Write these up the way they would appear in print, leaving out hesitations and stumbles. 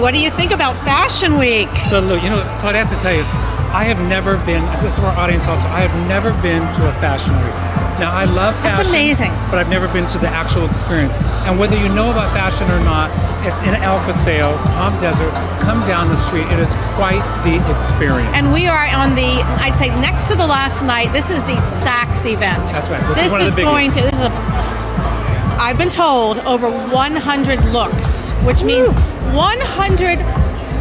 What do you think about Fashion Week? So, look, you know, Claudia, I have to tell you, I have never been, this is our audience also, I have never been to a fashion week. Now, I love fashion. That's amazing. But I've never been to the actual experience. And whether you know about fashion or not, it's in El Paseo, Palm Desert. Come down the street. It is quite the experience. And we are on the, I'd say, next to the last night. This is the Saks event. That's right. This is going to, this is a, I've been told, over 100 looks, which means 100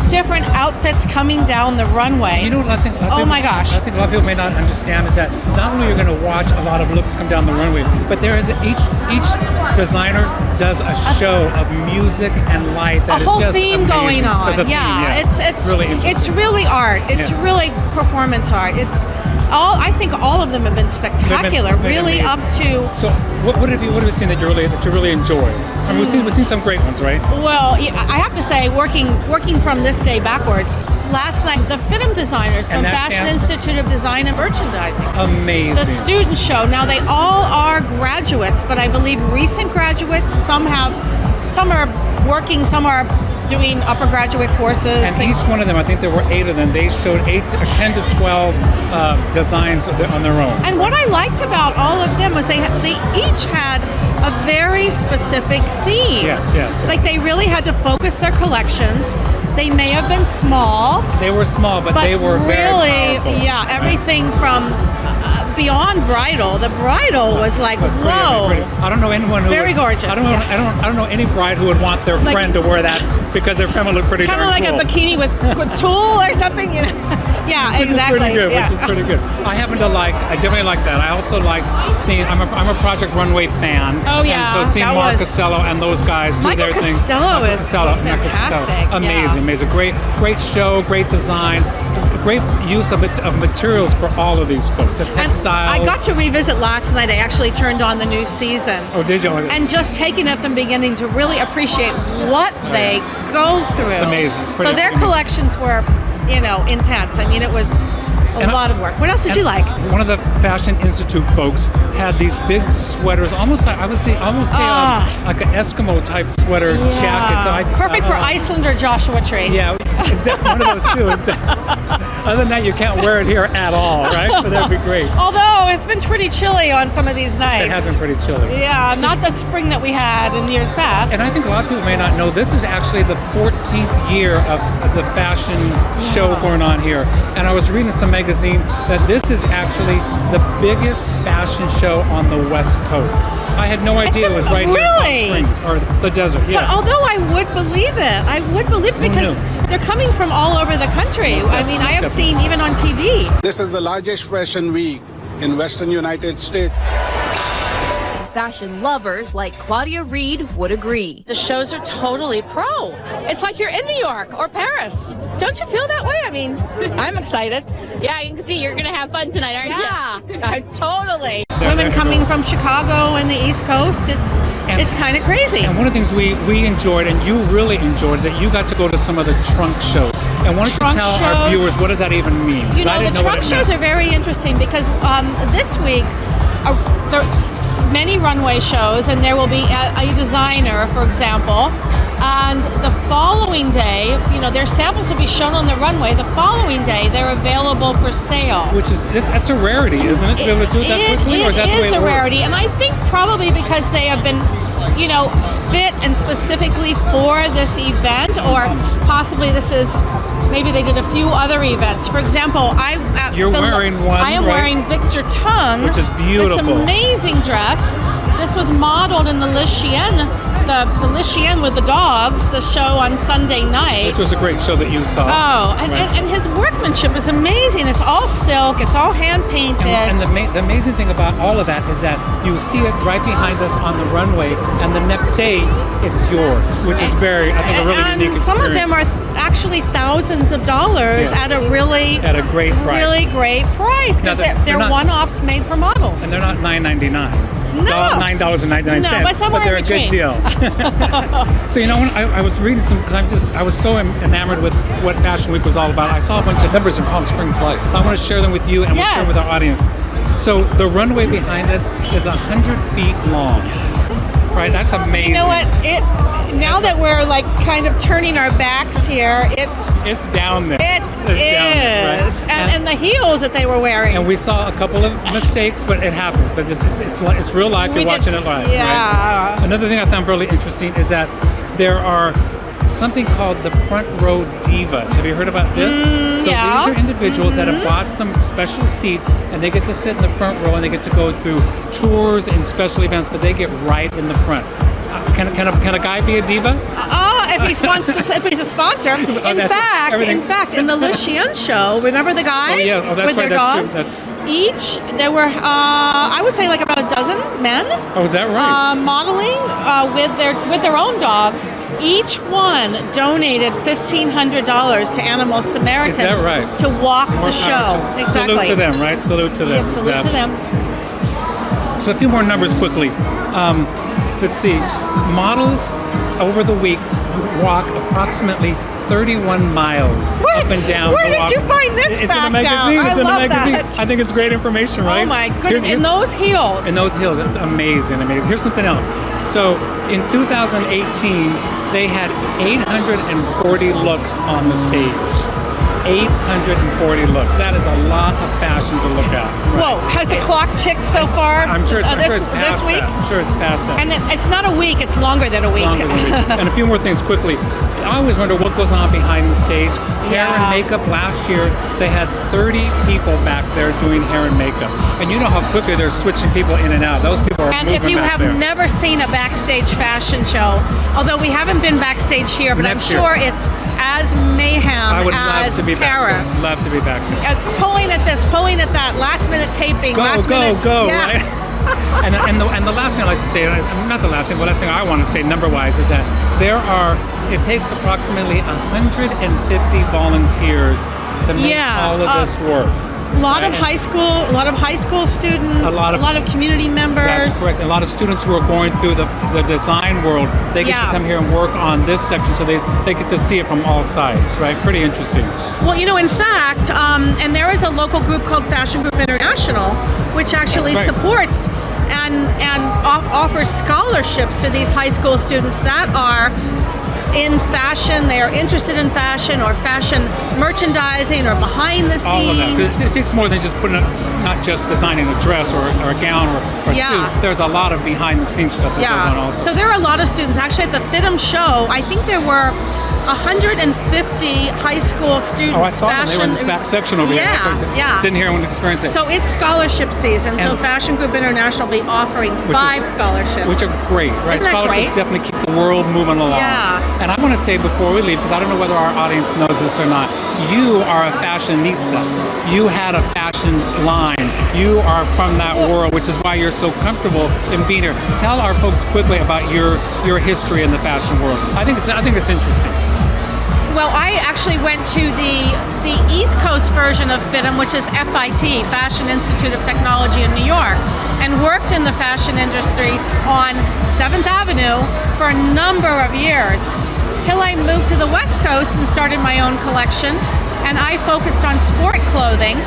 different outfits coming down the runway. You know what I think? Oh my gosh. I think a lot of people may not understand is that not only you're going to watch a lot of looks come down the runway, but there is each designer does a show of music and light that a is whole just theme amazing. going on. Theme, yeah. It's really interesting. It's really art. It's really performance art. It's all. I think all of them have been spectacular. Been really amazing. up to. So what have you seen that you really enjoy? I mean, we've seen some great ones, right? Well, yeah, I have to say, working from this day backwards, last night the FITM designers from Fashion Institute of Design and Merchandising. Amazing. The student show. Now they all are graduates, but I believe recent graduates. Some are working, some are doing upper graduate courses. And each one of them, I think there were 8 of them, they showed 10 to 12 designs on their own. And what I liked about all of them was they each had a very specific theme. Yes. Like they really had to focus their collections. They may have been small. They were small, but they were really, very powerful. Yeah, everything from beyond bridal. The bridal was like, whoa. Pretty. I don't know anyone who very gorgeous. I don't know any bride who would want their friend to wear that because their friend would look pretty darn cool. Kind of like a bikini with tulle or something, you know. Yeah, which exactly. Is pretty good, Which is pretty good. I definitely like that. I also like seeing, I'm a Project Runway fan. Oh yeah. And so seeing Mark Costello and those guys do their thing. Michael Costello is fantastic. Amazing. Great show, great design, great use of materials for all of these folks. The textiles. I got to revisit last night. I actually turned on the new season. Oh, did you? And just taking it from the beginning to really appreciate what they go through. It's amazing. So their collections were, intense. I mean, it was a lot of work. What else did you like? One of the Fashion Institute folks had these big sweaters, almost like, I would say like an Eskimo type sweater jacket. So perfect for Iceland or Joshua Tree. Yeah, exactly. One of those two. Other than that, you can't wear it here at all, right? But that'd be great. Although it's been pretty chilly on some of these nights. It has been pretty chilly. Yeah, not the spring that we had in years past. And I think a lot of people may not know, this is actually the 14th year of the fashion show going on here. And I was reading some magazine that this is actually the biggest fashion show on the West Coast. I had no idea it was right here in Palm Springs, or the desert. Yes. But although I would believe it, because they're coming from all over the country. I mean, I have seen even on TV. This is the largest fashion week in Western United States. Fashion lovers like Claudia Reed would agree. The shows are totally pro. It's like you're in New York or Paris. Don't you feel that way? I mean, I'm excited. Yeah, you can see you're going to have fun tonight, aren't you? Yeah, totally. Women coming from Chicago and the East Coast, it's kind of crazy. And one of the things we enjoyed, and you really enjoyed, is that you got to go to some of the trunk shows. And why don't you tell our viewers, what does that even mean? The trunk shows are very interesting because this week, there are many runway shows, and there will be a designer, for example, and the following day, their samples will be shown on the runway. The following day, they're available for sale. That's a rarity, isn't it? To be able to do that quickly, or is that the way it works? It is a rarity, and I think probably because they have been, fit and specifically for this event, or possibly maybe they did a few other events. For example, You're wearing one, I am wearing Victor Tung, which is beautiful. This amazing dress. This was modeled in the Lycienne, the Lycienne with the dogs, the show on Sunday night. Which was a great show that you saw. Oh, and his workmanship is amazing. It's all silk. It's all hand painted. And the amazing thing about all of that is that you see it right behind us on the runway, and the next day it's yours, which is a really unique experience. And some of them are actually thousands of dollars at a great price. Really great price, because they're one-offs made for models. And they're not $9.99. No. $9.99. No, but somewhere they're in between. a good deal. So when I was reading because I was so enamored with what Fashion Week was all about. I saw a bunch of numbers in Palm Springs Life. I want to share them with you, and we'll share them with our audience. So the runway behind us is 100 feet long. right? That's amazing. You know what? Now that we're like kind of turning our backs here, it's down there. It It's down there, is, right? and the heels that they were wearing. And we saw a couple of mistakes, but it happens. It's real life. We You're did watching it live. yeah. Right? Another thing I found really interesting is that there are something called the front row divas. Have you heard about this? So yeah. these are individuals that have bought some special seats, and they get to sit in the front row, and they get to go through tours and special events, but they get right in the front. Can a guy be a diva? If he wants to, if he's a sponsor. In fact, in the Lucien show, remember the guys with their dogs? There were, I would say, like about a dozen men. Oh, is that right? Modeling with their own dogs. Each one donated $1,500 to Animal Samaritans. Is that right? To walk the show. Exactly. Salute to them, right? Salute to them. Yes, salute to them. So a few more numbers quickly. Let's see. Models over the week walk approximately 31 miles up and down. Where did you find this It's fact in a magazine. out? It's in a love magazine. that. I think it's great information, right? Oh my goodness! In those heels. In those heels, it's amazing. Here's something else. So in 2018, they had 840 looks on the stage. 840 looks. That is a lot of fashion to look at. Right? Whoa! Has the clock ticked so far? I'm sure it's this past week. that. I'm sure it's past that. And it's not a week; it's longer than a week. Longer than a week. And a few more things quickly. I always wonder what goes on behind the stage. Hair and makeup. Last year, they had 30 people back there doing hair and makeup. And you know how quickly they're switching people in and out. Those people are And moving if you back have there. never seen a backstage fashion show, although we haven't been backstage here, but Next I'm year. sure it's as mayhem I would love as to be Paris. back there. Love to be back there. Pulling at this, pulling at that, last minute taping, Go, yeah. right? and the last thing I like to say, not the last thing, but the last thing I want to say number-wise is that it takes approximately 150 volunteers to make all of this work. A lot of high school students, a lot of community members. That's correct. A lot of students who are going through the design world, they get to come here and work on this section, so they get to see it from all sides, right? Pretty interesting. Well, in fact, and there is a local group called Fashion Group International, which actually supports and offers scholarships to these high school students that are in fashion, they are interested in fashion or fashion merchandising or behind the scenes. All of that. 'Cause it takes more than just not just designing a dress or a gown or suit. There's a lot of behind the scenes stuff that goes on also. So there are a lot of students. Actually, at the FITM show, I think there were 150 high school students. Oh, I saw them. They were in this back section over here. Sitting here and experiencing it. So it's scholarship season. So Fashion Group International will be offering 5 scholarships. Which are great, right? Isn't that Scholarships great? definitely keep the world moving along. Yeah. And I want to say before we leave, because I don't know whether our audience knows this or not, you are a fashionista. You had a fashion line. You are from that world, which is why you're so comfortable in being here. Tell our folks quickly about your history in the fashion world. I think it's interesting. Well, I actually went to the East Coast version of FITM, which is FIT, Fashion Institute of Technology in New York, and worked in the fashion industry on 7th Avenue for a number of years, till I moved to the West Coast and started my own collection, and I focused on sport clothing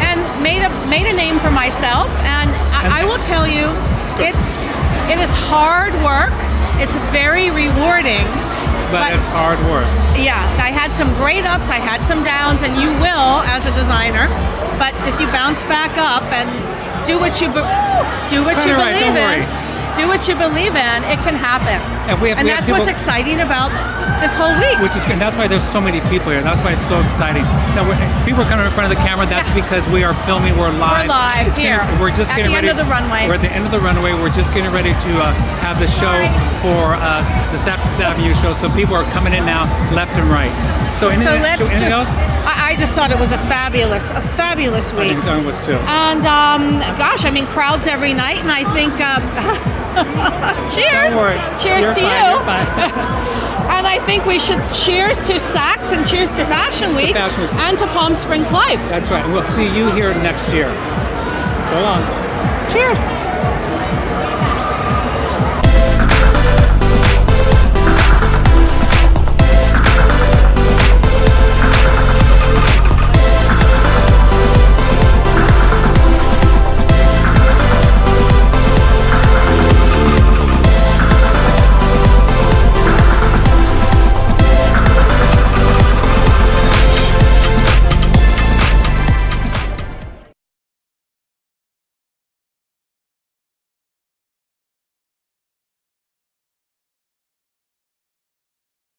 and made a name for myself. And I will tell you, it is hard work. It's very rewarding. But it's hard work. Yeah, I had some great ups, I had some downs, and you will as a designer. But if you bounce back up and do what you believe in, do what you believe in, it can happen. And that's what's exciting about this whole week. And that's why there's so many people here. That's why it's so exciting. Now, people are coming in front of the camera. That's because we are filming. We're live. We're live here. We're just getting ready. At the end of the runway. We're at the end of the runway. We're just getting ready to have the show for the Saks Fifth Avenue show. So people are coming in now, left and right. So anything else? I just thought it was a fabulous week. I think it was too. And crowds every night, and I think cheers. Don't worry. Cheers You're to fine, you. You're fine. And I think we should cheers to Saks and cheers to Fashion Week and to Palm Springs Life. That's right. And we'll see you here next year. So long. Cheers.